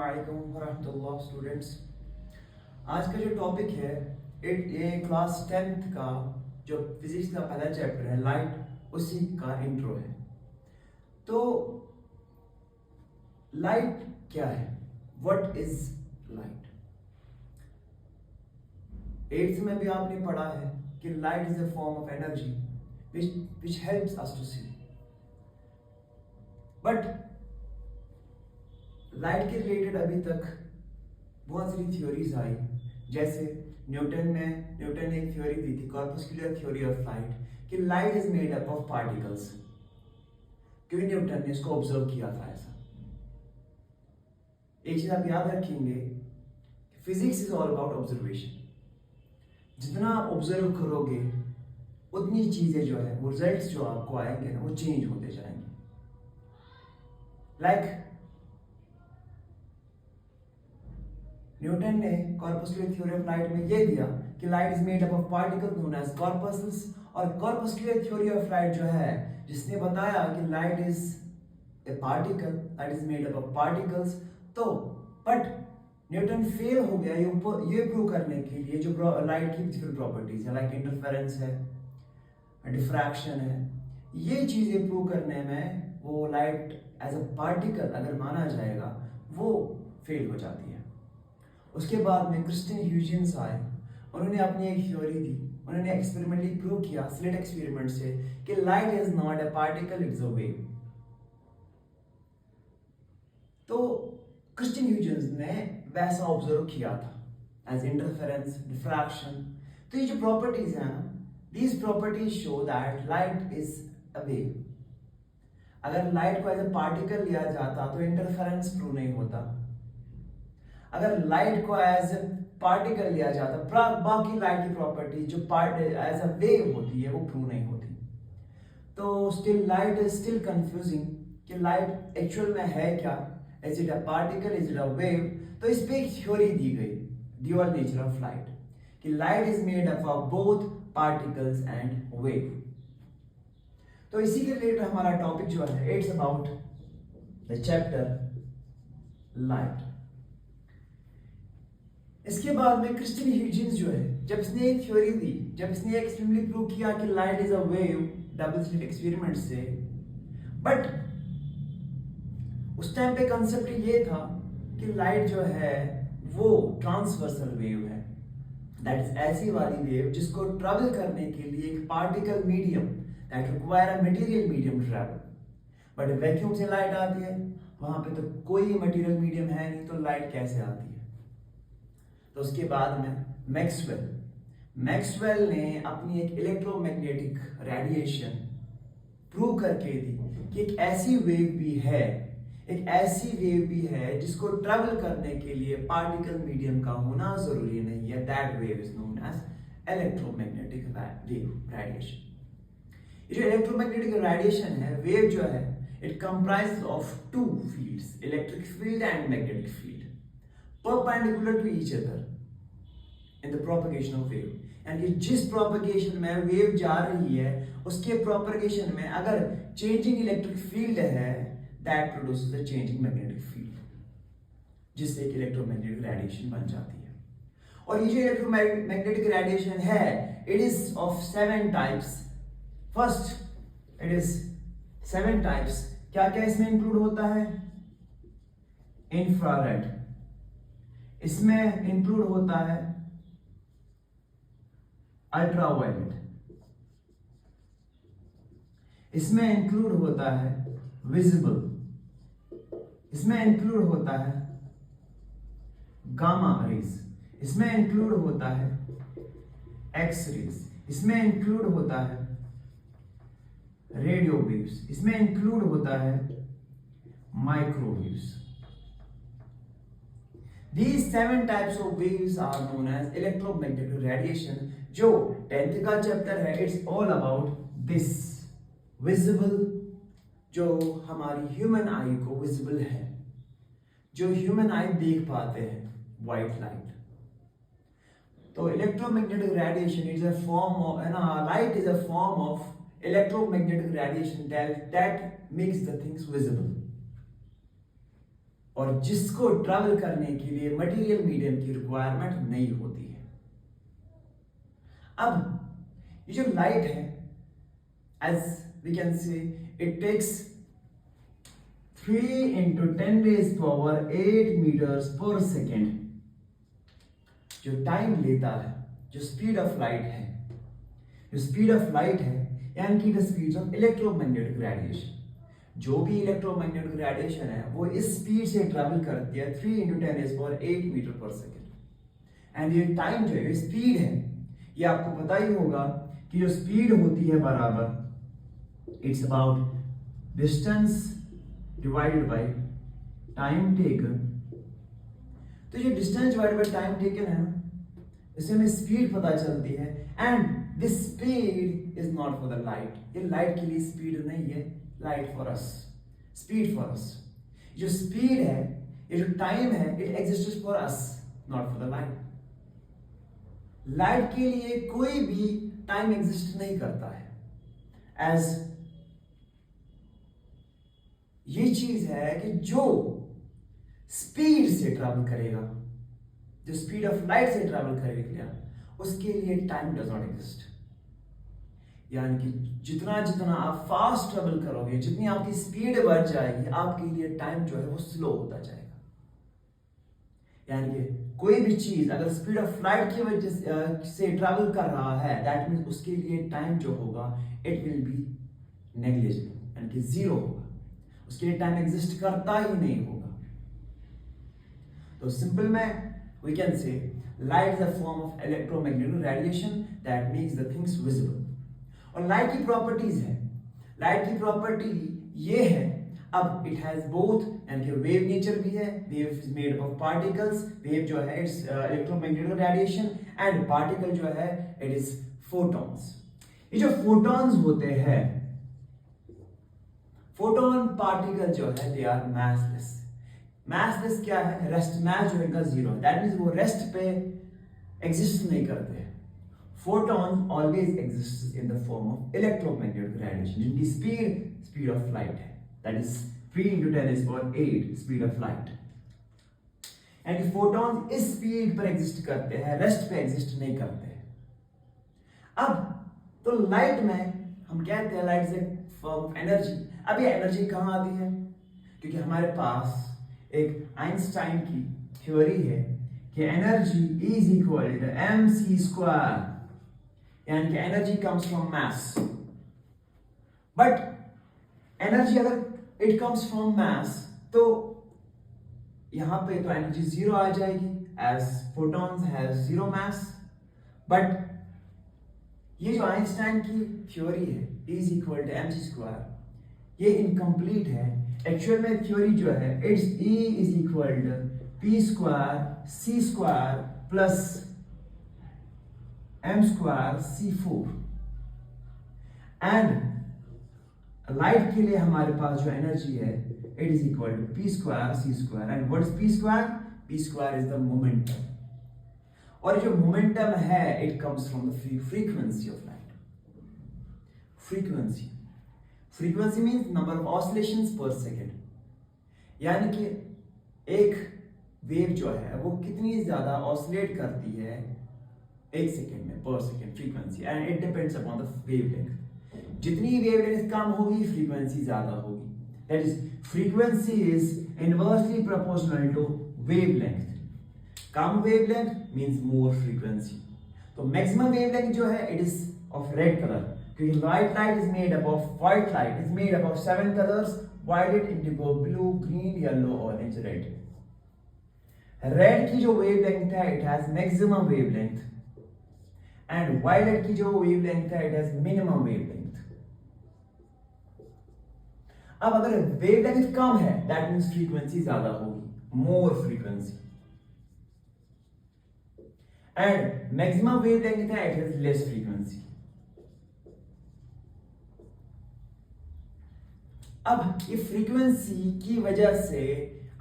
अस्सलामुअलैकुम वरहमतुल्लाह स्टूडेंट्स। आज का जो टॉपिक है ये क्लास 10th का जो फिजिक्स का पहला चैप्टर है लाइट, उसी का इंट्रो है। तो लाइट क्या है? What is light? 8th में भी आपने पढ़ा है कि light is a form of energy which helps us to see. But light के रिलेटेड अभी तक बहुत सारी थ्योरीज आई, जैसे न्यूटन ने एक थ्योरी दी थी, कॉर्पस्कुलर थ्योरी ऑफ लाइट, कि light is made up of particles, क्योंकि न्यूटन ने इसको ऑब्जर्व किया था ऐसा। एक चीज आप याद रखेंगे, physics is all about observation. जितना आप ऑब्जर्व करोगे उतनी चीजें जो है, वो रिजल्ट्स जो आपको आएंगे ना, वो चेंज होते जाएंगे। लाइक न्यूटन ने कॉर्पस्कुलर थ्योरी ऑफ लाइट में ये दिया कि light is made up of particles known as corpuscles, और कॉर्पस्कुलर थ्योरी ऑफ लाइट जो है, जिसने बताया कि light is a particle, light is made up of particles. तो बट न्यूटन फेल हो गया ये प्रूव करने के लिए जो लाइट की डिफरेंट प्रॉपर्टीज है, लाइक इंटरफेरेंस है, डिफ्रैक्शन है, ये चीजें प्रूव करने में वो लाइट एज अ पार्टिकल अगर माना जाएगा वो फेल हो जाती है। उसके बाद में क्रिस्टियन ह्यूजेंस आए, उन्होंने अपनी एक थ्योरी दी, उन्होंने एक्सपेरिमेंटली प्रूव किया स्लिट एक्सपेरिमेंट से कि light is not a particle, it's a wave. तो क्रिस्टियन ह्यूजेंस ने वैसा ऑब्जर्व किया था एज इंटरफेरेंस, डिफ्रैक्शन। तो ये जो प्रॉपर्टीज है ना, these properties show that light is a wave. अगर लाइट को एज ए पार्टिकल लिया जाता तो इंटरफेरेंस प्रूव नहीं होता। अगर लाइट को एज ए पार्टिकल लिया जाता, बाकी लाइट की प्रॉपर्टी जो एज अ वेव होती है वो प्रूव नहीं होती। तो still light is still confusing कि लाइट एक्चुअल में है क्या, is it a particle, is it a wave. तो इस पे एक थ्योरी दी गई, ड्यूअल नेचर ऑफ लाइट, कि light is made up of both particles and wave. तो इसी के रिलेटेड हमारा टॉपिक जो है, it's about the chapter light. इसके बाद में क्रिस्टियन ह्यूजेंस जो है, जब इसने एक थ्योरी दी, जब इसने एक्सपेरिमेंटली प्रूव किया कि light is a wave double slit experiment से, बट उस टाइम पे कंसेप्ट ये था कि लाइट जो है वो ट्रांसवर्सल वेव है, दैट इज ऐसी वाली वेव जिसको ट्रेवल करने के लिए एक particle medium that require a material medium to travel. But vacuum से लाइट आती है, वहां पे तो कोई मटेरियल मीडियम है नहीं, तो लाइट कैसे आती है? तो उसके बाद में मैक्सवेल ने अपनी एक इलेक्ट्रोमैग्नेटिक रेडिएशन प्रूव करके दी कि एक ऐसी वेव भी है जिसको ट्रेवल करने के लिए पार्टिकल मीडियम का होना जरूरी नहीं है। That wave is known as electromagnetic wave radiation. ये जो इलेक्ट्रोमैग्नेटिक रेडिएशन है, वेव जो है, it comprises of two fields, electric field and magnetic field, perpendicular to each other in the propagation of wave। यानी जिस प्रोपगेशन में wave जा रही है उसके प्रोपगेशन में अगर चेंजिंग इलेक्ट्रिक फील्ड है, that produces a changing magnetic field, जिससे एक इलेक्ट्रोमैग्नेटिक रेडिएशन बन जाती है। और ये जो इलेक्ट्रोमैग्नेटिक रेडिएशन है, it is of 7 types. First, it is 7 types. क्या क्या इसमें इंक्लूड होता है? इंफ्रारेड, इसमें इंक्लूड होता है अल्ट्रावायलेट, इसमें इंक्लूड होता है विजिबल, इसमें इंक्लूड होता है गामा रेज, इसमें इंक्लूड होता है एक्स रेज, इसमें इंक्लूड होता है रेडियो वेव्स, इसमें इंक्लूड होता है microwaves. These 7 types of waves are known as electromagnetic radiation। जो 10th का चैप्टर है, it's all about this visible, जो हमारी ह्यूमन आई को विजिबल है, जो ह्यूमन आई देख पाते हैं, व्हाइट लाइट। तो electromagnetic radiation is a form of, light is a form of electromagnetic radiation that makes the things visible. और जिसको ट्रैवल करने के लिए मटेरियल मीडियम की रिक्वायरमेंट नहीं होती है। अब ये जो लाइट है, as we can say, it takes 3 into 10 raised power 8 meters per second जो टाइम लेता है, जो स्पीड ऑफ लाइट है, जो स्पीड ऑफ लाइट है यानी कि the speed of electromagnetic radiation, जो भी इलेक्ट्रोमैग्नेटिक रेडिएशन है वो इस स्पीड से ट्रैवल करती है 3 into 10 raised power 8 मीटर पर सेकेंड। एंड ये टाइम जो है, स्पीड है, ये आपको पता ही होगा कि जो स्पीड होती है बराबर it's about distance divided by time taken. तो जो distance divided by time taken है इससे हमें स्पीड पता चलती है। And this speed is not for the light, ये लाइट के लिए स्पीड नहीं है, light for us, speed for us. जो स्पीड है, ये जो टाइम है, it exists for us, not for the light. Light के लिए कोई भी टाइम एग्जिस्ट नहीं करता है। एज ये चीज है कि जो स्पीड से ट्रैवल करेगा, जो स्पीड ऑफ लाइट से ट्रैवल करेगा, उसके लिए टाइम डज नॉट एग्जिस्ट। यानी कि जितना जितना आप फास्ट ट्रैवल करोगे, जितनी आपकी स्पीड बढ़ जाएगी, आपके लिए टाइम जो है वो स्लो होता जाएगा। यानी कि कोई भी चीज अगर स्पीड ऑफ लाइट की वजह से ट्रैवल कर रहा है, दैट मीन्स उसके लिए टाइम जो होगा इट विल बी नेग्लिजिबल, यानी कि जीरो होगा, उसके लिए टाइम एग्जिस्ट करता ही नहीं होगा। तो सिंपल में we can say light is a form of electromagnetic radiation that makes the things visible। और लाइट की प्रॉपर्टीज है, लाइट की प्रॉपर्टी ये है, अब इट हैज बोथ, यानी कि वेव नेचर भी है, wave is made of particles, wave जो है it's electromagnetic radiation, and particle जो है इट इज फोटॉन्स। ये जो फोटॉन्स होते हैं, फोटोन पार्टिकल जो है दे आर मासलेस। मासलेस क्या है? रेस्ट मास जो इनका जीरो है, दैट मींस वो रेस्ट पे एग्जिस्ट नहीं करते हैं। Photon always exist in the form of electromagnetic radiation, जिनकी स्पीड ऑफ लाइट है, that is 3 into 10⁸ speed of light. And photon इस स्पीड पर एग्जिस्ट करते हैं, रेस्ट पे एग्जिस्ट नहीं करते हैं। अब तो लाइट में हम कहते हैं light is a form of energy. अब ये एनर्जी कहाँ आती है? क्योंकि हमारे पास एक आइंस्टाइन की थ्योरी है कि energy is equal to mc², यानी कि energy comes from mass. But energy अगर इट कम्स फ्रॉम मास तो यहां पे तो एनर्जी जीरो आ जाएगी, as photons have zero mass. But ये जो आइंस्टाइन की थ्योरी है इज इक्वल टू mc², ये इनकम्प्लीट है। एक्चुअल में थ्योरी जो है it's E is equal to p² c² plus m² c4। And light के लिए हमारे पास जो एनर्जी है it is equal to p² c²। And what is p²? p² is the momentum, और जो मोमेंटम है it comes from the frequency of light. Frequency, frequency means number of oscillations per second, यानी कि एक wave जो है वो कितनी ज्यादा ऑसिलेट करती है एक सेकेंड में, per second frequency, and it depends upon the wavelength. जितनी वेवलेंथ कम होगी फ्रीक्वेंसी ज्यादा होगी, that is frequency is inversely proportional to wavelength. कम वेवलेंथ मींस मोर फ्रीक्वेंसी। तो मैक्सिमम वेवलेंथ जो है it is of red colour, क्योंकि white light is made up of, white light is made up of 7 colours, violet, indigo, blue, green, yellow, orange, red. Red की जो wavelength है it has maximum wavelength, and violet की जो wavelength है it has minimum wavelength. अब अगर wavelength कम है that means frequency ज्यादा होगी, मोर फ्रीक्वेंसी, एंड मैक्सिमम वेवलेंथ है इट हैज लेस फ्रीक्वेंसी। अब ये फ्रीक्वेंसी की वजह से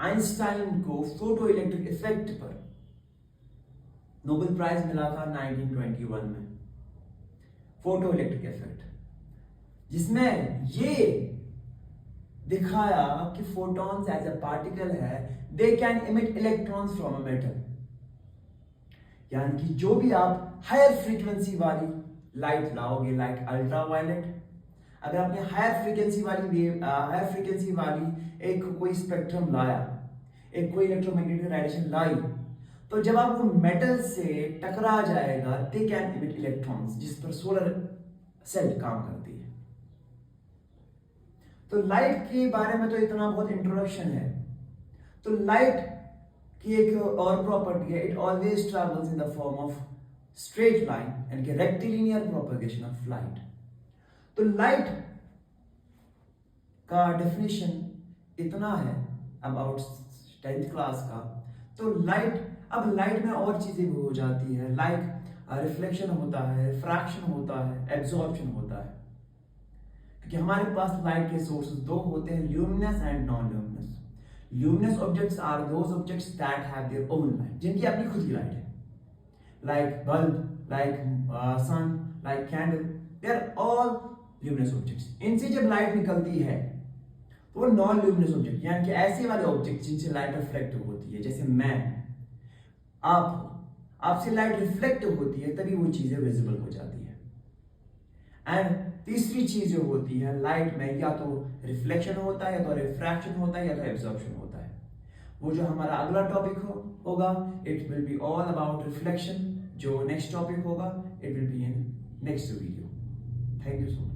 आइंस्टाइन को फोटो इलेक्ट्रिक इफेक्ट पर नोबेल प्राइज मिला था 1921 में, फोटो इलेक्ट्रिक इफेक्ट, जिसमें ये दिखाया कि फोटॉन्स एज अ पार्टिकल है, they can emit electrons from a metal. यानी कि जो भी आप हायर फ्रीक्वेंसी वाली लाइट लाओगे, लाइक अल्ट्रावायलेट, अगर आपने हायर फ्रीक्वेंसी वाली एक कोई स्पेक्ट्रम लाया, एक कोई इलेक्ट्रोमैग्नेटिक रेडिएशन लाई, तो जब आप वो मेटल से टकरा जाएगा, दे कैन इमिट इलेक्ट्रॉन्स, जिस पर सोलर सेल काम करती है। तो लाइट के बारे में तो इतना बहुत इंट्रोडक्शन है। तो लाइट की एक और प्रॉपर्टी है, it always travels in the form of straight line and rectilinear propagation of light. तो लाइट का डेफिनेशन इतना है अबाउट 10th क्लास का। तो लाइट में और चीजें भी हो जाती है, लाइक रिफ्लेक्शन होता है, रिफ्रैक्शन होता है, एब्जॉर्प्शन होता है। क्योंकि हमारे पास लाइट के सोर्सेस दो होते हैं, luminous and non luminous. Luminous objects are those objects that have their own light, जिनकी अपनी खुद की लाइट है, like bulb, like sun, like candle, they are all luminous objects. इनसे जब लाइट निकलती है तो वो नॉन ल्यूमिनस ऑब्जेक्ट, यानी कि ऐसे वाले ऑब्जेक्ट जिनसे लाइट रिफ्लेक्ट होती है, जैसे मैं, आपसे लाइट रिफ्लेक्ट होती है, तभी वो चीजें विजिबल हो जाती है। एंड तीसरी चीज जो होती है लाइट में, या तो रिफ्लेक्शन होता है, या तो रिफ्रैक्शन होता है, या तो एब्जॉर्प्शन होता है। वो जो हमारा अगला टॉपिक होगा, it will be all about reflection. जो नेक्स्ट टॉपिक होगा, it will be in next video. Thank you so much.